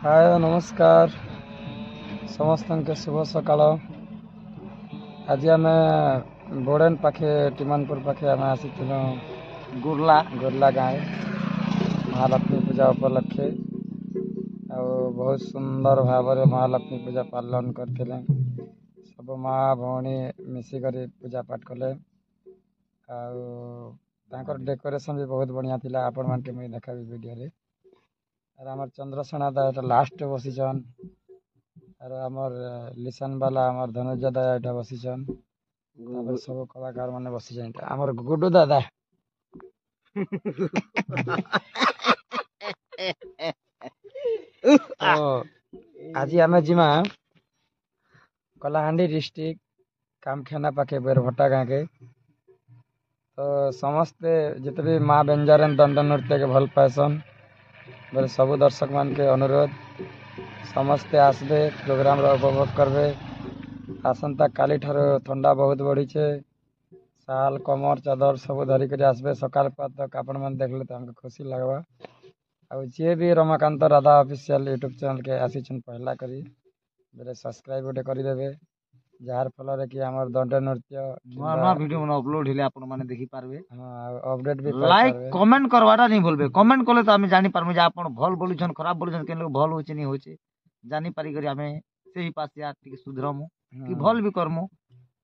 हाय नमस्कार समस्त के शुभ सकाळ। आज आम बोडेन पाखे टिमानपुर पाखे आम आसील गुरला गोरला गाँव महालक्ष्मी पूजा उपलक्षे आ बहुत सुंदर भाव महालक्ष्मी पूजा पालन करते सब माँ भौणी मिसिक पूजा पाठ कले। डेकोरेशन भी बहुत बढ़िया थिला आपण मान के मुझे देखा वीडियो रे। और आमर चंद्रसेना दा एटा लास्ट बसीचन और आमर लिसन वाला आमर धनुज दादा एटा बसीचन सब कलाकार माने बसीचन आमर गुड्डू दादा तो आज आम जिमा कलाहांडी डिस्ट्रिक्ट कामखेना पाखे बेरभट्टा गाँ के। तो समस्ते जिते भी माँ बेंजारन दंड नृत्य के भल पाएसन बोले सबू दर्शक मान के अनुरोध समस्ते आसबे प्रोग्राम उपभोग करबे। आसंता काली ठारो ठंडा बहुत बढ़ी छे साल कमर चादर सब धरिक आसबे सकाल तक आपण मैंने देखले तो हमको खुशी लगवा। आ जे भी Ramakant Radha official YouTube channel के आसीचन पहला करी बेले सब्सक्राइब गोटे करदेवे जार फल कि आमर दंड नृत्य नवा नवा वीडियो मन अपलोड हेले आपण माने देखि पारबे। हाँ अपडेट भी लाइक कमेंट करवाटा नहीं भूलबे। कमेंट कले तो आमे जानि पारबे जे आपण भल बोलुछन खराब बोलुछन केन लोग भल होचे नहीं होचे जानि पारी करी आमे सेही पासे आ टिके सुधरमु कि भल भी करमु।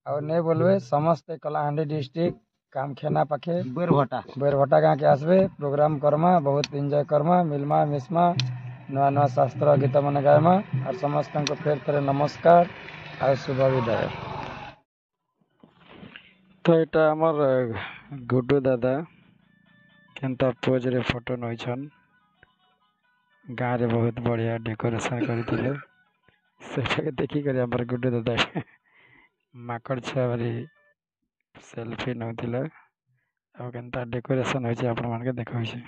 और नहीं बोलबे समस्त कलाहांडी डिस्ट्रिक्ट कामखेना पाखे बेरभट्टा गाँ के आसबे प्रोग्राम करमा बहुत एंजॉय करमा मिलमा मिसमा नवा नवा शास्त्र गीत मन गायमा और समस्त को फेर फेर नमस्कार और शुभ विदाय। तो यहाँ आमर गुड्डू दादा केनता पोज रे फोटो नईछन गाँव रे बहुत बढ़िया डेकोरेशन करथिले सेटा देखिक आमर गुड्डू दादा माकड़ छुआ बारी सेल्फी नौथिले और केनता डेकोरेशन होइछे आपण मान के देखौछे।